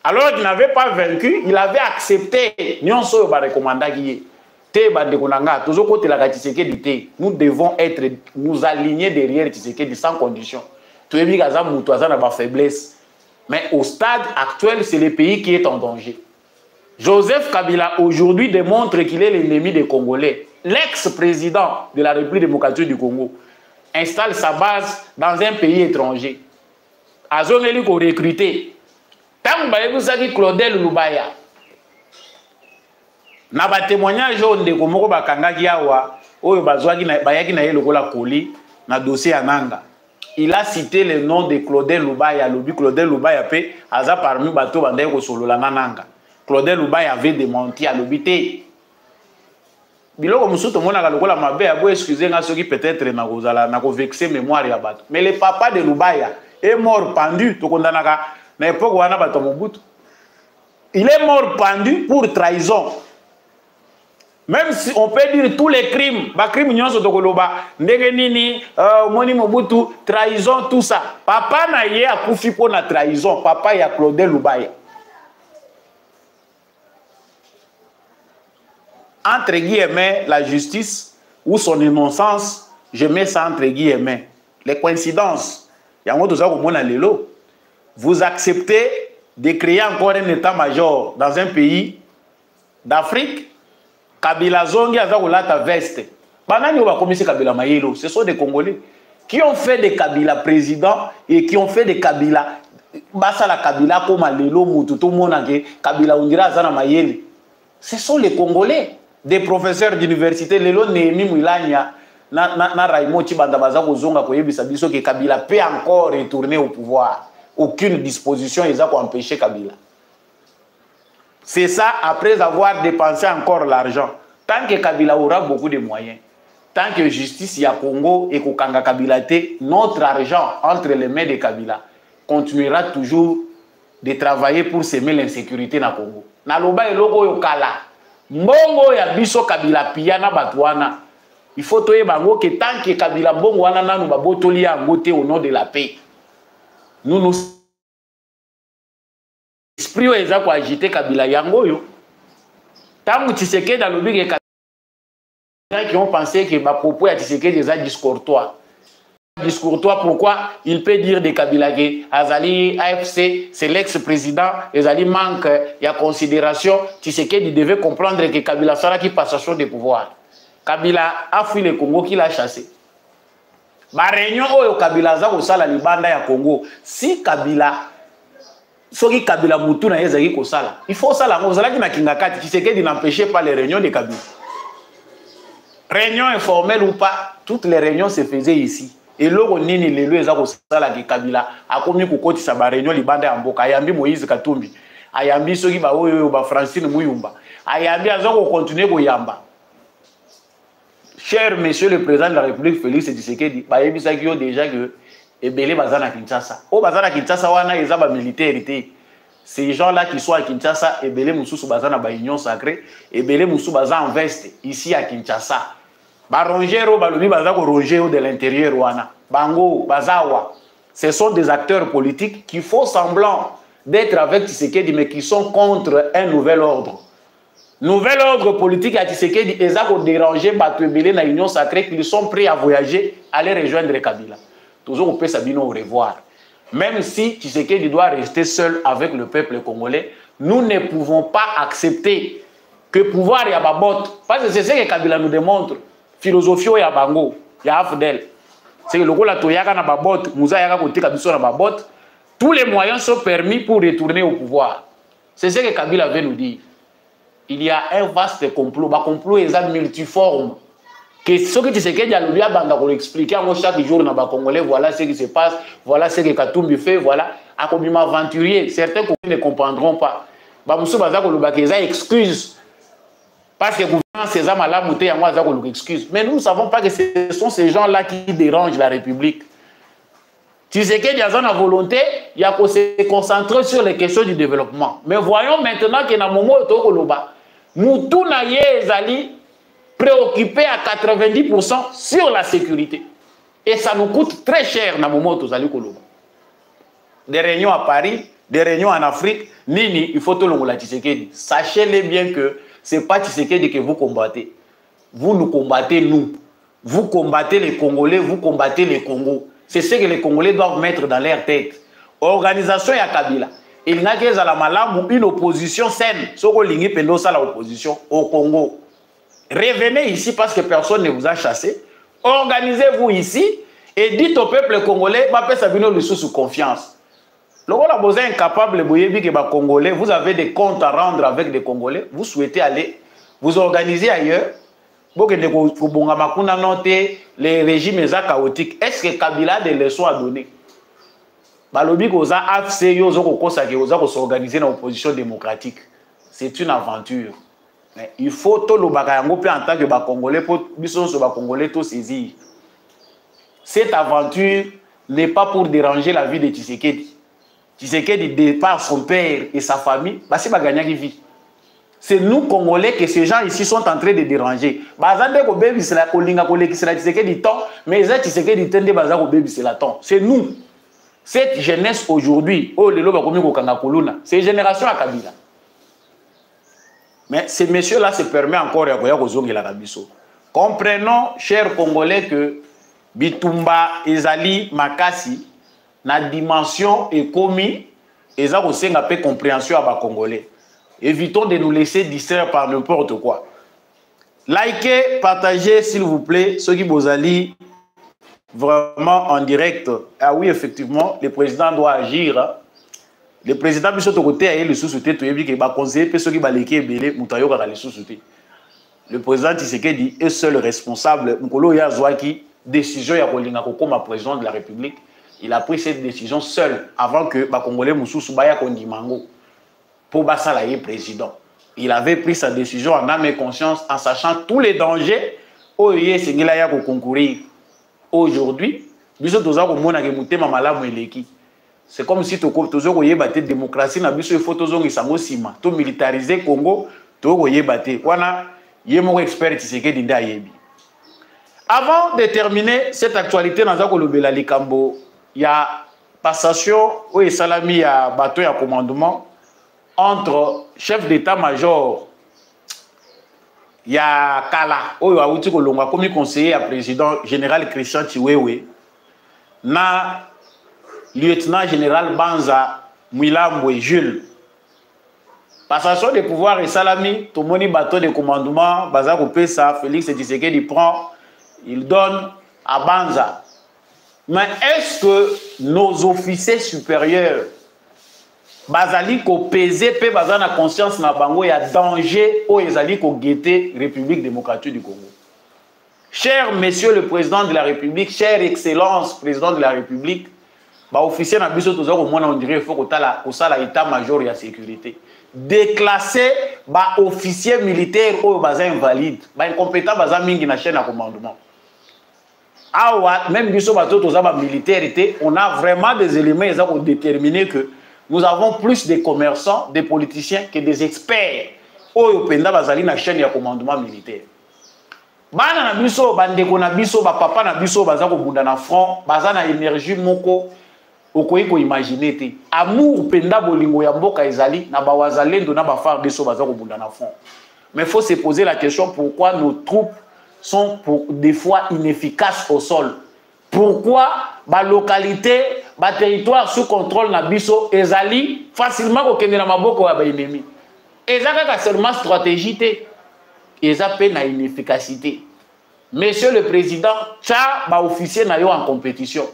Speaker 1: Alors qu'il n'avait pas vaincu, il avait accepté. Nous devons nous aligner derrière Tshisekedi sans condition. Mais au stade actuel, c'est le pays qui est en danger. Joseph Kabila aujourd'hui démontre qu'il est l'ennemi des Congolais. L'ex-président de la République démocratique du Congo installe sa base dans un pays étranger. Azongeli ko recruté. Tant que Claudel Lubaya. Na ba témoignage onde ko moko bakangaki awa oyo bazwaki na bayaki na yelo kola koli na dossier ananga. Il a cité le nom de Claudel Lubaya, lobi Claudel Lubaya pe aza parmi bato bandaye ko solola nananga. Claudel Lubaya avait démenti à l'obité. Biloko musuto mona ka lokola mabe abo excuser nga soki peut-être na kozala na ko vexer mémoire ya bato. Mais le papa de Lubaya est mort pendu to kondanaka na époque wana bato Mobutu. Il est mort pendu pour trahison. Même si on peut dire tous les crimes, ba crime nyonso to koloba ndenge nini moni Mobutu trahison tout ça. Papa na ye akufi po na trahison, papa ya Claudel Lubaya. Entre guillemets, la justice ou son innocence, je mets ça entre guillemets. Les coïncidences, vous acceptez de créer encore un état-major dans un pays d'Afrique. Kabila Zongi Azaoulata Veste. Ce sont des Congolais qui ont fait des Kabila présidents et qui ont fait des Kabila. Basala Kabila comme Lelo Moututo Monake, Kabila Undira Azana Mayele. Ce sont les Congolais. Des professeurs d'université, Lelo Nehemi Mwilanya, na Raymond Tshibanda baza kozonga koyebisa biso que Kabila peut encore retourner au pouvoir. Aucune disposition n'a empêché Kabila. C'est ça après avoir dépensé encore l'argent. Tant que Kabila aura beaucoup de moyens, tant que justice y a Congo et Kokanga Kabila te, notre argent entre les mains de Kabila continuera toujours de travailler pour semer l'insécurité na Congo. Na loba eloko yo kala. Mbongo ya biso Kabila piyana batwana. Il faut toye bango que tant que Kabila mbongo wana nanu babotoli yango te au nom de la paix. Nous esprit eza ko agiter Kabila yango yo. Tant que Tshisekedi dans lobby que qui ont pensé que ma propos à Tshisekedi est discourtois. Discourtois, pourquoi il peut dire de Kabila que Azali AFC, c'est l'ex-président, Azali manque, il y a considération. Tshisekedi devait comprendre que Kabila sera qui passation de pouvoir. Kabila a fui le Congo qui l'a chassé. Ma réunion au Kabila za kosala libanda ya Congo. Si Kabila soki Kabila mutu na yezaki kosala, il faut ça la ngozala ki na kingakati. Tshisekedi n'empêchait pas les réunions de Kabila. Réunion informelle ou pas, toutes les réunions se faisaient ici. Et là, on est les lois de Kabila. A commis kokoti sa ba réunion libanda ya mboka. Ayambi Moïse Katumbi. Ayambi soki ba oyo ba Francine Muyumba. Ayambi azoko continuer ko yamba. Cher monsieur le président de la République Félix Tshisekedi, ba yebisa ki yo déjà que ebele bazana Kinshasa. O bazana Kinshasa wana eza ba militaire té. Ces gens-là qui sont à Kinshasa, ebele mususu bazana ba union sacrée, ebele mususu bazana en veste ici à Kinshasa. Barongero, balobi bazako rongero de l'intérieur wana. Bango, bazawa. Ce sont des acteurs politiques qui font semblant d'être avec Tshisekedi mais qui sont contre un nouvel ordre. Nouvel ordre politique à Tshisekedi, ils ont dérangé Batouébélé dans l'Union sacrée, qu'ils sont prêts à voyager, aller rejoindre Kabila. Toujours on peut s'abîmer au revoir. Même si Tshisekedi doit rester seul avec le peuple congolais, nous ne pouvons pas accepter que pouvoir y a babot. Parce que c'est ce que Kabila nous démontre. Philosophie ya bango, ya Afdel. C'est que le rôle toyaka na babot, Moussa yaka kote kabiso na babot. Tous les moyens sont permis pour retourner au pouvoir. C'est ce que Kabila veut nous dire. Il y a un vaste complot. Le complot est multiforme. Que ce que tu sais qu'il y a le lieu pour l'expliquer chaque jour dans les Congolais, voilà ce qui se passe, voilà ce que Katumbi fait, voilà. À combien aventurier, certains ne comprendront pas. Bamoussou Bazako le Bakeza excuse. Parce que le gouvernement César Malamouté a moi excuse. Mais nous ne savons pas que ce sont ces gens-là qui dérangent la République. Tu sais qu'il y a une volonté, il y a qu'on se concentrer sur les questions du développement. Mais voyons maintenant qu'il y a un moment où nous tous les préoccupés à 90% sur la sécurité. Et ça nous coûte très cher dans le moment où nous allons. Des réunions à Paris, des réunions en Afrique, Nini, il faut tout le monde la Tshisekedi. Sachez-le bien que ce n'est pas Tshisekedi que vous combattez. Vous nous combattez, nous. Vous combattez les Congolais, vous combattez les Congos. C'est ce que les Congolais doivent mettre dans leur tête. Organisation ya Kabila. Il n'y a que la malam une opposition saine. Ce qu'on lingue pendant ça l'opposition au Congo. Revenez ici parce que personne ne vous a chassé. Organisez-vous ici et dites au peuple congolais, sous confiance. Lorsque vous avez besoin incapable de Congolais, vous avez des comptes à rendre avec des Congolais, vous souhaitez aller vous organiser ailleurs. Les régimes chaotiques. Est-ce que Kabila a des leçons à donner? S'organiser dans l'opposition démocratique. C'est une aventure. Mais il faut tout le bagayango en tant que Congolais pour Congolais tout saisir. Cette aventure n'est pas pour déranger la vie de Tshisekedi. Tshisekedi départ son père et sa famille, c'est Baganya qui vit. C'est nous Congolais que ces gens ici sont en train de déranger. C'est nous. Cette jeunesse aujourd'hui, c'est une génération à Kabila. Mais ces messieurs-là se permettent encore de la Kabiso. Comprenons, chers Congolais, que Bitumba, Ezali, Makasi, na dimension et commis, et ça aussi un peu compréhension à Congolais. Évitons de nous laisser distraire par n'importe quoi. Likez, partagez s'il vous plaît, ceux qui vous allient vraiment en direct. Ah oui, effectivement, le président doit agir. Hein. Le président de l'autre côté a le sous-souté, il va conseiller ceux qui vont liker le sous-souté. Le président Tshisekedi est seul responsable. Mkolo Yazouaki, décision comme président de la République, il a pris cette décision seul avant que les Congolais Moussou Soubaya Kondimango pour Bassalaye président. il avait pris sa décision en âme et conscience, en sachant tous les dangers où il y a concourir. Aujourd'hui, c'est comme si tu as une démocratie, il faut tout militariser le Congo, tu as expert. Avant de terminer cette actualité, il y a passation où il y a bateau et commandement entre chef d'état-major, il y a Kala, où il y a comme conseiller à président général Christian Chiwewe, na lieutenant général Banza Mouilambwe Jules. Passation de pouvoir et salami, tout le monde bateau de commandement, Baza Kopesa, Félix Tshisekedi prend, il donne à Banza. Mais est-ce que nos officiers supérieurs, Bazali ko pesé, pe bazana conscience na bango, il y a danger au Ezali ko guetter République démocratique du Congo? Cher Monsieur le Président de la République, chère Excellence Président de la République, ba officier na biso toza ko mona on dirait il faut ko sala état-major ya sécurité. Déclasser ba officier militaire au baza invalide, ba incompétent baza mingi na chaîne à commandement. Même biso bato toza ba militaire, on a vraiment des éléments pour déterminer que nous avons plus de commerçants, des politiciens que des experts. Oyo penda bazali na chaîne ya commandement militaire. Bana na biso bandeko na biso ba papa na biso baza ko bunda na front, baza na énergie moko okoyi ko imaginer te. Amour penda bolingo ya mboka ezali na ba wazalendo na ba frère biso baza ko bunda na front. Mais il faut se poser la question pourquoi nos troupes sont des fois inefficaces au sol. Pourquoi la localité, le territoire sous contrôle na biso ezali facilement kokende na maboko ya ba ennemi. Ezaka seulement stratégie te. Ezapé na inefficacité. Monsieur le Président, tcha ba officier na yo en compétition.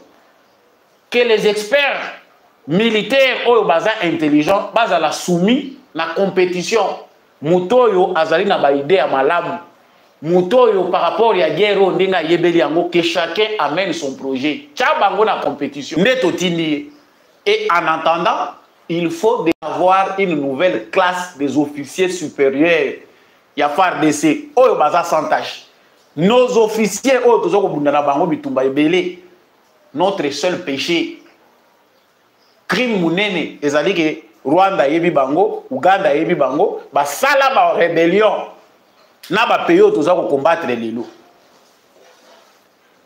Speaker 1: Que les experts militaires ou baza intelligents baza la soumis na compétition. Muto yo azali na ba idée ya malamu. Mutoyo par rapport à guerre ndinga yebeli yango que chacun amène son projet. Tchabango na compétition. Et en attendant, il faut avoir une nouvelle classe des officiers supérieurs. Il y a FARDC, oyo baza sans tâche. Nos officiers oyo tozoko bundana bango bitumba ebele. Notre seul péché, crime munene, ezali ke Rwanda yebi bango, Uganda yebi bango, basala ba rébellion. Na ba pays toza ko combattre lelo.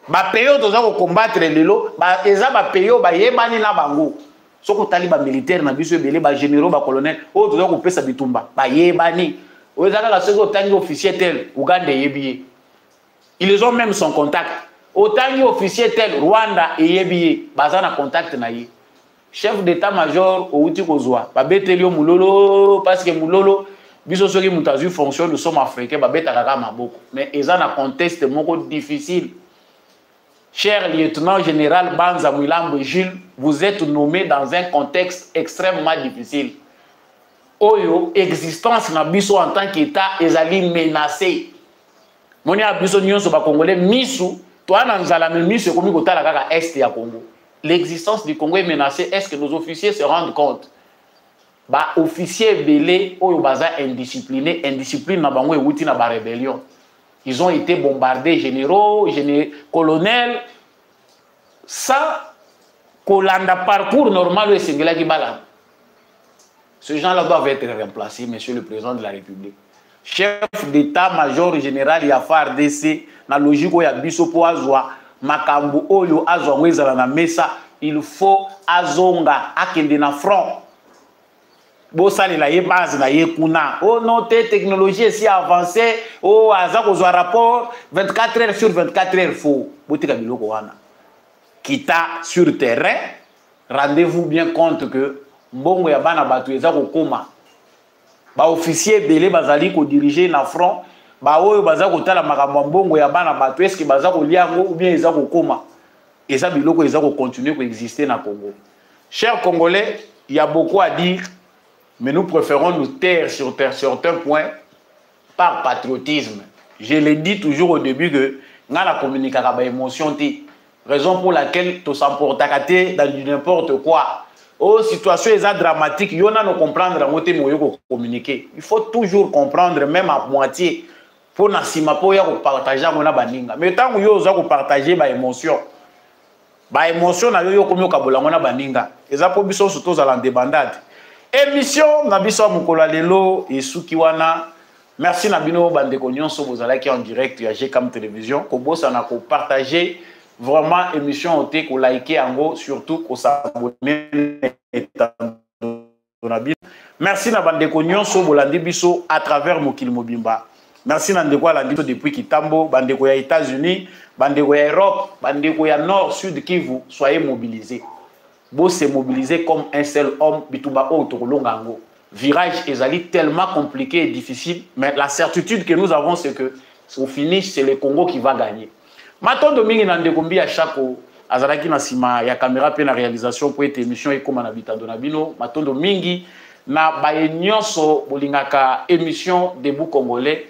Speaker 1: Ba pays toza ko combattre lelo, ba eza ba pays ba yebani na bango. Soko tali ba militaire na biso ebele ba généraux ba colonel, o toza ko pesa bitumba, ba yebani. O ezaka la seko tangi officier tel, Uganda yebiye. Ils ont même son contact. Autant officier tel Rwanda et yebiye, baza na contact na ye. Chef d'état-major o uti kozwa, ba betelio mulolo parce que mulolo biso soki mutazu fonction, nous sommes africains, babeta kaka maboko. Mais ils ont un contexte moko difficile. Cher lieutenant général Banza Mouilambwe Jules, vous êtes nommé dans un contexte extrêmement difficile. Oyo, existence na biso en tant qu'État, ezali menacé. Moni a biso nyonso ba Congolais misu, toi na nzala misu komi kotala kaka est ya Congo. L'existence du Congo est menacée. Est-ce que nos officiers se rendent compte? Ba officiers belé oyo baza indisciplinés, indiscipline na bango ewuti na ba rébellion. Ils ont été bombardés, généraux, colonels, sans kolanda parcours normal et singela ki bala. Ces gens-là doivent être remplacés, Monsieur le Président de la République. Chef d'état-major général ya FARDC, na logique oyo ya biso po azwa makambo oyo azwa ngwezala na mesa, il faut azonga akende na front. Bosalela ye base na ye kuna. Oh non, technologie est si avancée. Oh, azako zo rapport 24 heures sur 24 heures faux. Botika biloko wana. Kita sur terrain, rendez-vous bien compte que mbongo ya bana batu ezako koma. Ba officier belé bazali ko diriger na front, ba oyo bazako tala makambo mbongo ya bana batu est-ce que bazako liango ou bien ezako koma. Eza biloko ezako continuer ko exister na Congo. Chers Congolais, il y a beaucoup à dire. Mais nous préférons nous taire sur certains points par patriotisme. Je l'ai dit toujours au début que nous avons communiqué avec l'émotion. Raison pour laquelle nous sommes dans n'importe quoi. oh situation est dramatique yo na no comprendre ngo te moyo ko communiquer. Il faut toujours comprendre même à moitié pour na sima po ya ko partager ngona baninga. Mais tant que yo za ko partager ba émotion na yo komi okabola ngona baninga eza po biso surtout za la débandade émission na biso mokolo lelo esuki wana. Merci na bino bandeko nyonso bozalaki en direct ya GCAM télévision ko bossa na ko partager vraiment émission ote ko liker yango surtout ko s'abonner. Merci na bandeko nyonso bolandi biso à travers mokili mobimba. Merci na ndeko alandi biso depuis Kitambo, bandeko ya États-Unis, bandeko ya Europe, bandeko ya Nord, Sud Kivu, soyez mobilisés. Bo se mobiliser comme un seul homme bituba o tokolongango. Virage ezali tellement compliqué et difficile, mais la certitude que nous avons c'est que au finish c'est le Congo qui va gagner. Matondo mingi na ndeko mbi ya chako azalaki na sima ya caméra pe na réalisation pour cette émission ekoma na bitando na bino matondo mingi na baye nyonso bolingaka émission debout congolais.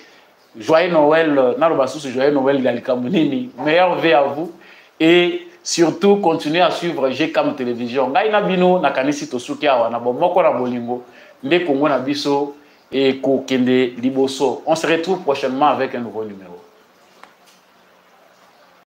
Speaker 1: Joyeux Noël, joyeux Noël Galikamunini. Meilleur vœu à vous et surtout continuez à suivre GCAM télévision. Ngai na bino na kanisi tosuki awa na bomoko na bolingo nde Congo na biso et ko kende liboso. On se retrouve prochainement avec un nouveau numéro.